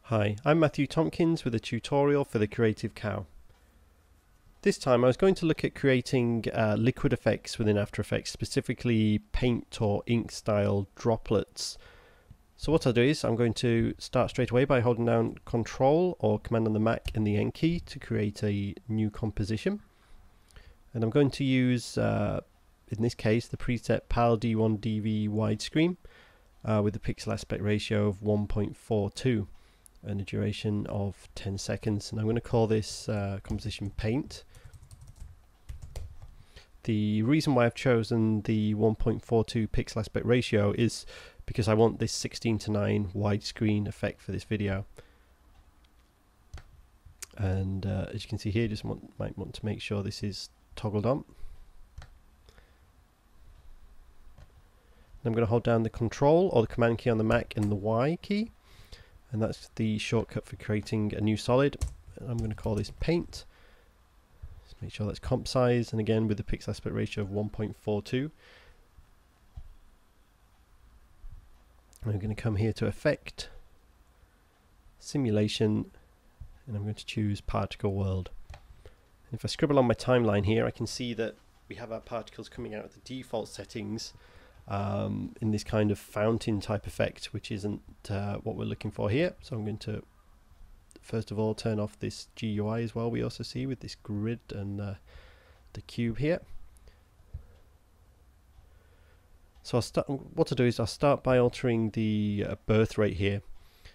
Hi, I'm Matthew Tompkins with a tutorial for the Creative Cow. This time I was going to look at creating liquid effects within After Effects, specifically paint or ink style droplets. So what I'll do is I'm going to start straight away by holding down Control or Command on the Mac and the N key to create a new composition. And I'm going to use, in this case, the preset PAL D1DV widescreen with a pixel aspect ratio of 1.42. and a duration of 10 seconds, and I'm going to call this composition Paint. The reason why I've chosen the 1.42 pixel aspect ratio is because I want this 16:9 widescreen effect for this video, and as you can see here, just might want to make sure this is toggled on. I'm going to hold down the Control or the Command key on the Mac and the Y key, and that's the shortcut for creating a new solid. I'm going to call this Paint. Just make sure that's comp size, and again with the pixel aspect ratio of 1.42. I'm going to come here to Effect, Simulation, and I'm going to choose Particle World. And if I scribble on my timeline here, I can see that we have our particles coming out of the default settings in this kind of fountain type effect, which isn't what we're looking for here. So I'm going to first of all turn off this GUI as well, we also see with this grid and the cube here. So what I'll do is I'll start by altering the birth rate here.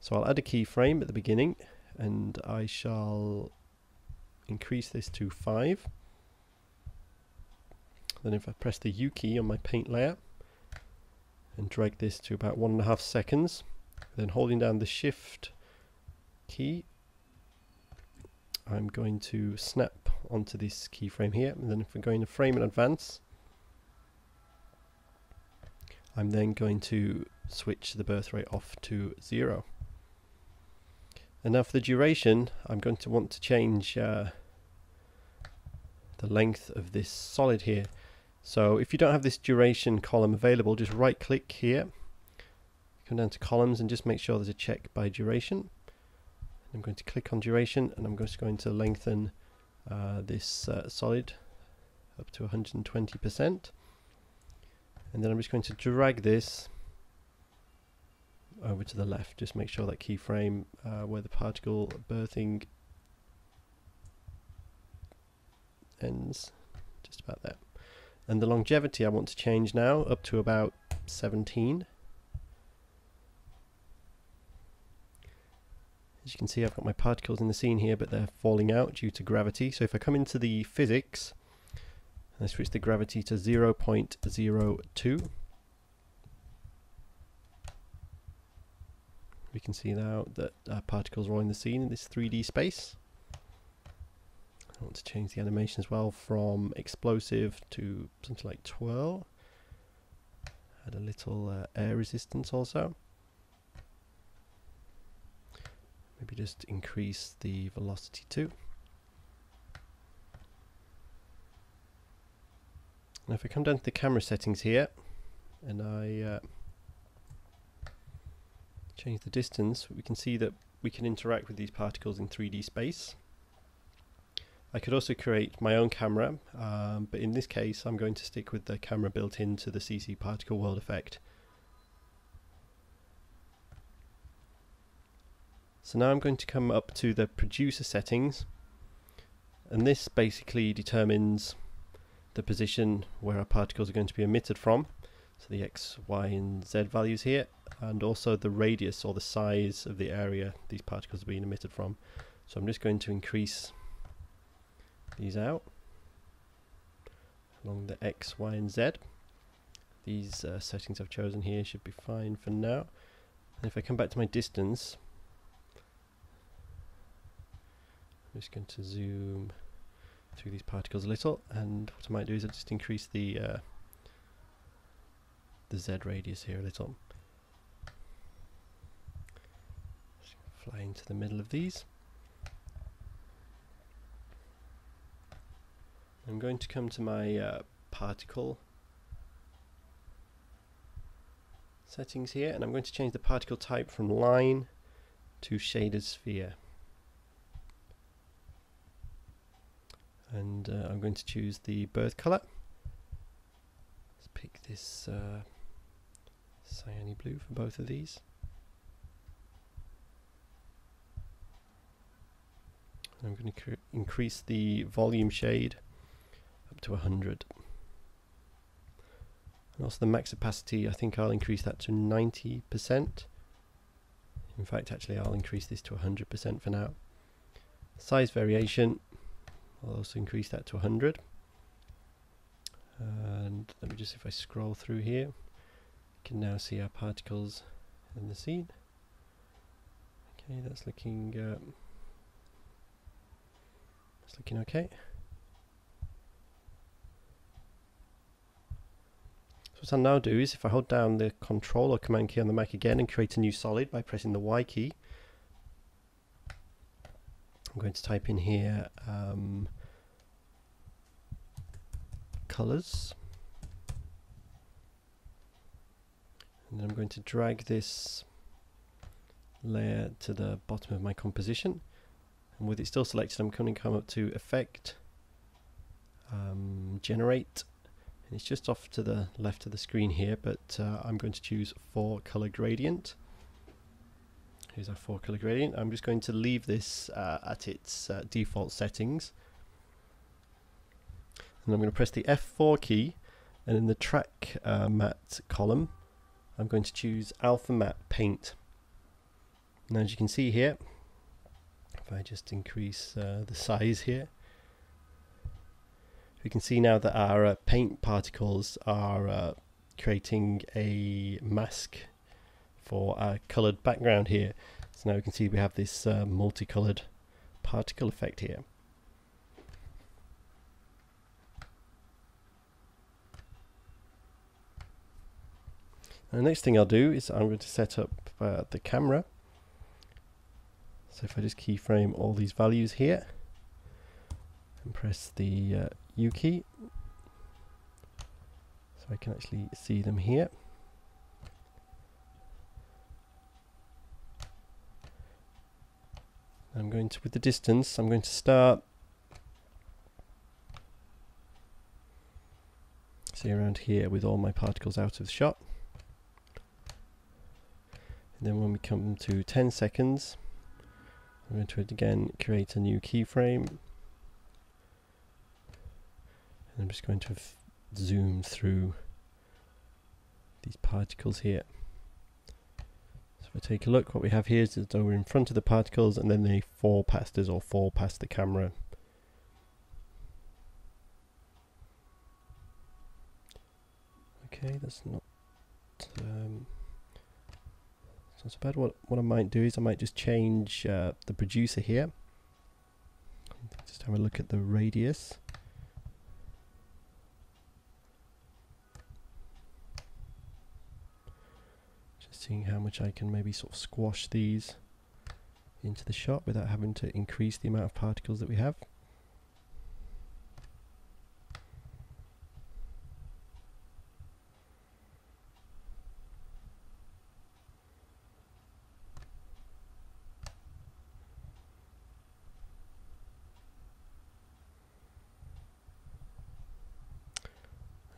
So I'll add a keyframe at the beginning, and I shall increase this to 5. Then if I press the U key on my paint layer and drag this to about 1.5 seconds, then holding down the Shift key, I'm going to snap onto this keyframe here, and then if we're going to frame in advance, I'm then going to switch the birth rate off to 0. And now for the duration, I'm going to want to change the length of this solid here. So if you don't have this duration column available, just right click here, come down to columns and just make sure there's a check by duration. I'm going to click on duration, and I'm just going to lengthen this solid up to 120%, and then I'm just going to drag this over to the left. Just make sure that keyframe where the particle birthing ends, just about there. And the longevity I want to change now up to about 17. As you can see, I've got my particles in the scene here, but they're falling out due to gravity. So if I come into the physics and I switch the gravity to 0.02, we can see now that particles are in the scene in this 3D space. I want to change the animation as well from explosive to something like 12. Add a little air resistance also. Maybe just increase the velocity too. Now if I come down to the camera settings here and I change the distance, we can see that we can interact with these particles in 3D space. I could also create my own camera, but in this case I'm going to stick with the camera built into the CC Particle World effect. So now I'm going to come up to the producer settings, and this basically determines the position where our particles are going to be emitted from. So the X, Y and Z values here, and also the radius or the size of the area these particles are being emitted from. So I'm just going to increase these out along the X, Y and Z. These settings I've chosen here should be fine for now. And if I come back to my distance, I'm just going to zoom through these particles a little, and what I might do is I'll just increase the Z radius here a little. fly into the middle of these. I'm going to come to my particle settings here, and I'm going to change the particle type from line to shaded sphere. And I'm going to choose the birth color. Let's pick this cyany blue for both of these. And I'm going to increase the volume shade up to 100. And also the max opacity, I think I'll increase that to 90%. In fact, actually I'll increase this to 100% for now. Size variation, I'll also increase that to 100. And let me just, if I scroll through here, you can now see our particles in the scene. Okay, that's looking okay. So what I'll now do is, if I hold down the Control or Command key on the Mac again and create a new solid by pressing the Y key, I'm going to type in here colors, and then I'm going to drag this layer to the bottom of my composition, and with it still selected I'm going to come up to Effect, Generate, and it's just off to the left of the screen here, but I'm going to choose 4 color gradient. Here's our 4 color gradient. I'm just going to leave this at its default settings, and I'm going to press the F4 key, and in the track matte column I'm going to choose Alpha Matte Paint. Now as you can see here, if I just increase the size here, we can see now that our paint particles are creating a mask for our coloured background here. So now we can see we have this multicoloured particle effect here. And the next thing I'll do is I'm going to set up the camera. So if I just keyframe all these values here and press the U key, so I can actually see them here. I'm going to, with the distance, I'm going to start, say around here with all my particles out of the shot. And then when we come to 10 seconds, I'm going to again create a new keyframe. And I'm just going to zoom through these particles here. So if I take a look, what we have here is that we're in front of the particles and then they fall past us or fall past the camera. Okay, that's not so bad. What I might do is I might just change the producer here. Just have a look at the radius. Just seeing how much I can maybe sort of squash these into the shot without having to increase the amount of particles that we have.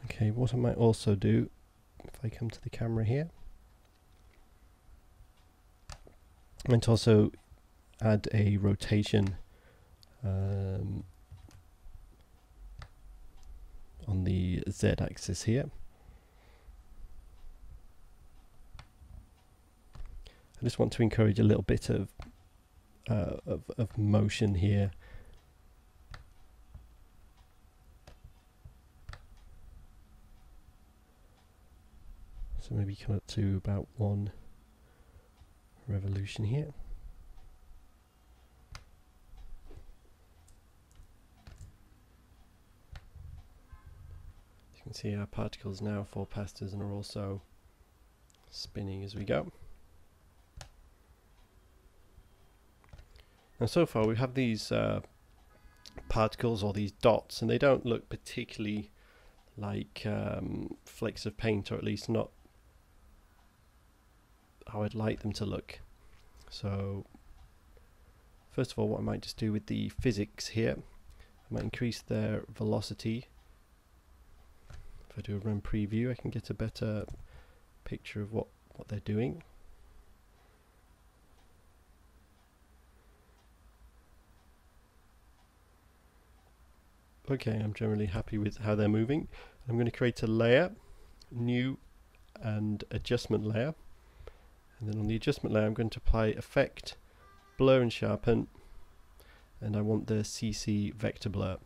Okay, what I might also do, if I come to the camera here, I might also add a rotation on the Z axis here. I just want to encourage a little bit of motion here. So maybe come up to about 1 revolution here. You can see our particles now fall past us and are also spinning as we go. Now so far we have these particles or these dots, and they don't look particularly like flecks of paint, or at least not how I'd like them to look. So first of all, what I might just do with the physics here, I might increase their velocity. If I do a run preview, I can get a better picture of what they're doing. Okay, I'm generally happy with how they're moving. I'm going to create a layer, new and adjustment layer, and then on the adjustment layer I'm going to apply effect, blur and sharpen, and I want the CC vector blur.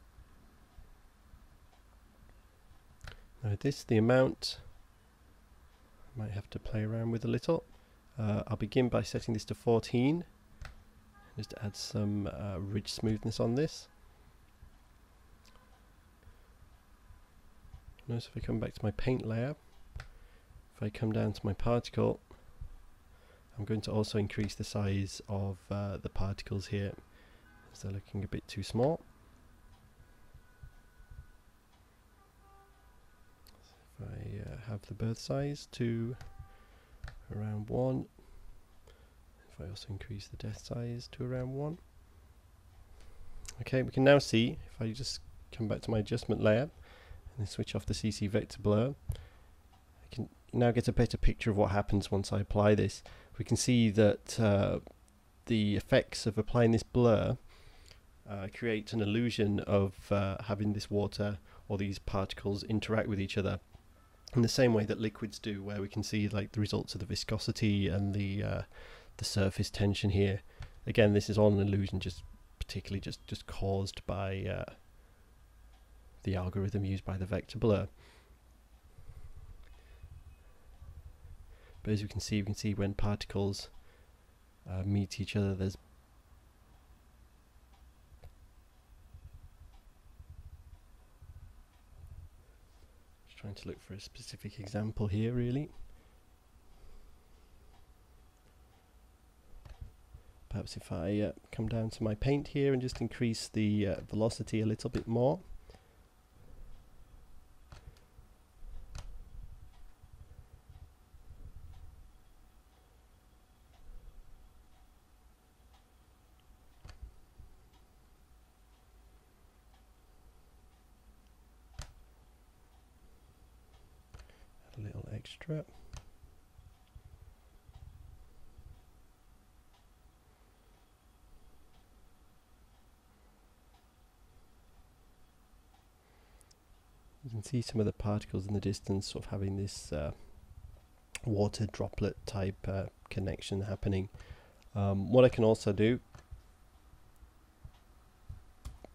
Now this, the amount, I might have to play around with a little. I'll begin by setting this to 14, just to add some ridge smoothness on this. Notice if I come back to my paint layer, if I come down to my particle, I'm going to also increase the size of the particles here, as they're looking a bit too small. So if I have the birth size to around 1, if I also increase the death size to around 1. Okay, we can now see, if I just come back to my adjustment layer and switch off the CC vector blur, I can now get a better picture of what happens once I apply this. We can see that the effects of applying this blur create an illusion of having this water or these particles interact with each other in the same way that liquids do, where we can see like the results of the viscosity and the surface tension here. Again, this is all an illusion, particularly just caused by the algorithm used by the vector blur. But as we can see when particles meet each other, there's just trying to look for a specific example here, really. Perhaps if I come down to my paint here and just increase the velocity a little bit more. A little extra. You can see some of the particles in the distance sort of having this water droplet type connection happening. What I can also do,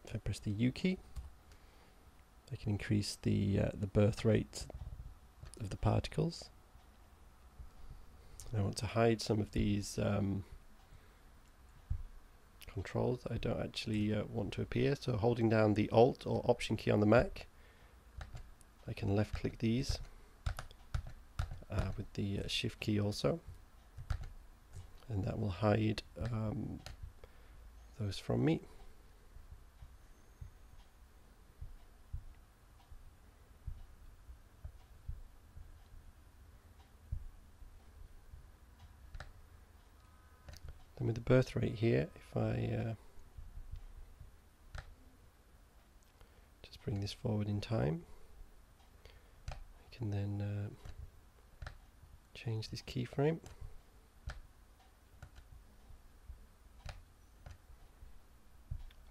if I press the U key, I can increase the birth rate of the particles. I want to hide some of these controls that I don't actually want to appear, so holding down the Alt or Option key on the Mac, I can left click these with the Shift key also, and that will hide those from me. Then with the birth rate here, if I just bring this forward in time, I can then change this keyframe.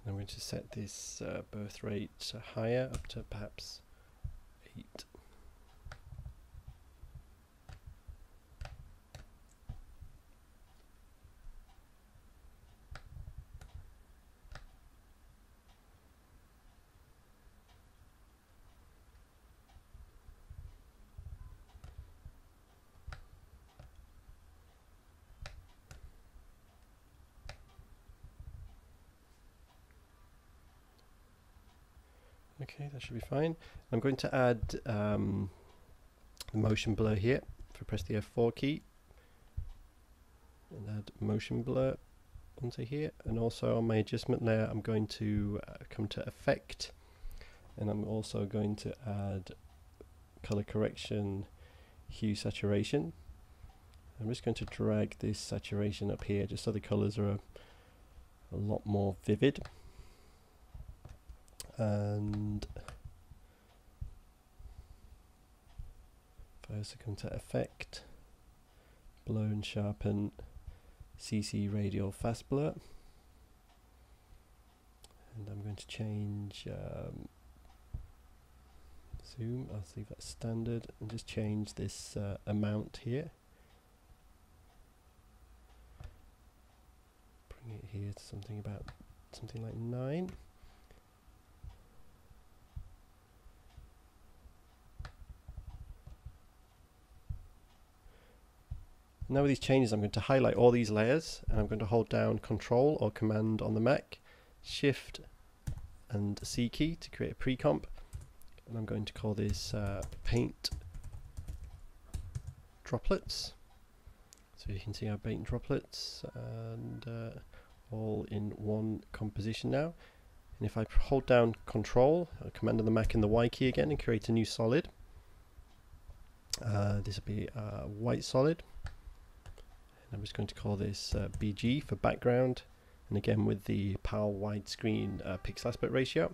I'm going to set this birth rate higher, up to perhaps 8. Okay, that should be fine. I'm going to add the motion blur here. If I press the F4 key and add motion blur, onto here, and also on my adjustment layer I'm going to come to Effect, and I'm also going to add color correction, hue saturation. I'm just going to drag this saturation up here just so the colors are a lot more vivid. And if I also come to Effect, Blur and Sharpen, CC Radial Fast Blur, and I'm going to change zoom, I'll leave that standard, and just change this amount here. Bring it here to something like 9. Now with these changes I'm going to highlight all these layers, and I'm going to hold down Control or Command on the Mac, Shift and C key to create a pre-comp, and I'm going to call this Paint Droplets. So you can see our paint droplets, and all in one composition now. And if I hold down Control, Command on the Mac and the Y key again, and create a new solid, this will be a white solid. I'm just going to call this BG for background, and again with the PAL widescreen pixel aspect ratio.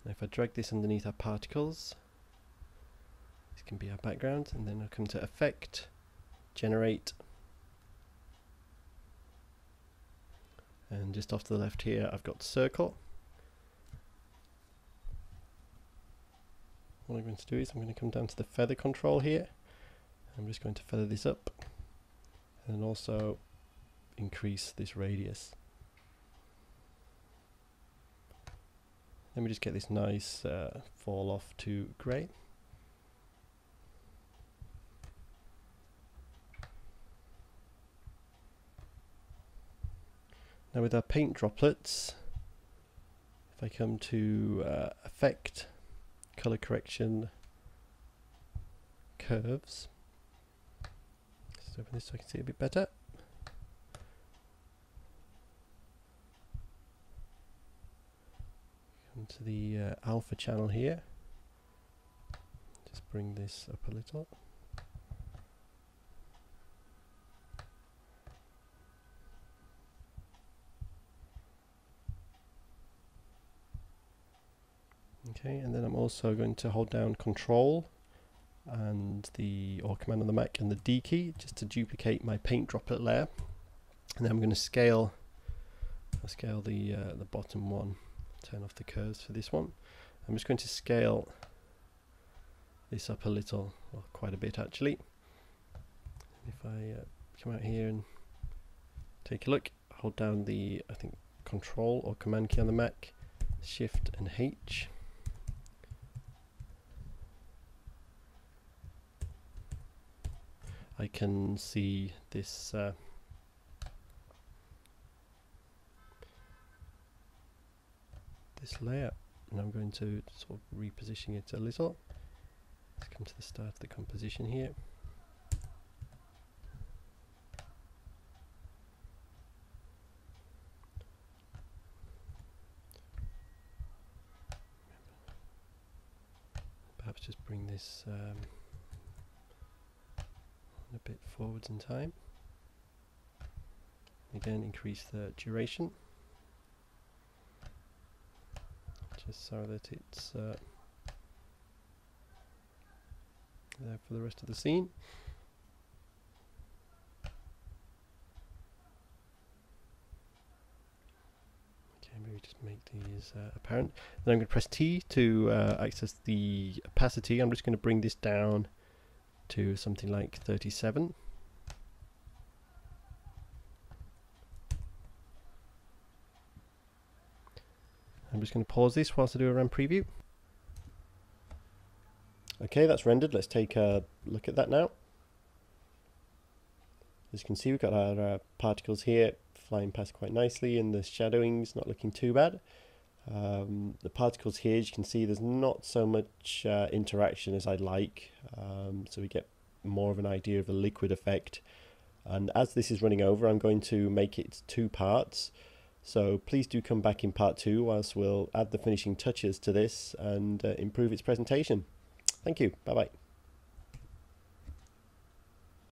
And if I drag this underneath our particles, this can be our background, and then I'll come to Effect, Generate, and just off to the left here I've got Circle. What I'm going to do is I'm going to come down to the feather control here. I'm just going to feather this up and also increase this radius. Let me just get this nice fall off to grey. Now with our paint droplets, if I come to Effect, Color Correction, Curves, let's open this so I can see it a bit better. Come to the alpha channel here, just bring this up a little. Okay, and then I'm also going to hold down Control and or Command on the Mac and the D key just to duplicate my paint droplet layer, and then I'm going to scale the bottom one, turn off the curves for this one. I'm just going to scale this up a little, well, quite a bit actually. If I come out here and take a look, hold down the Control or Command key on the Mac, Shift and H. I can see this this layer, and I'm going to sort of reposition it a little. Let's come to the start of the composition here. Perhaps just bring this a bit forwards in time. Again, increase the duration, just so that it's there for the rest of the scene. Okay, maybe just make these apparent. Then I'm going to press T to access the opacity. I'm just going to bring this down to something like 37. I'm just going to pause this whilst I do a RAM preview. Okay, that's rendered. Let's take a look at that now. As you can see, we've got our particles here flying past quite nicely, and the shadowing's not looking too bad. The particles here, as you can see, there's not so much interaction as I'd like, so we get more of an idea of a liquid effect. And as this is running over, I'm going to make it 2 parts. So please do come back in part 2 whilst we'll add the finishing touches to this and improve its presentation. Thank you. Bye bye.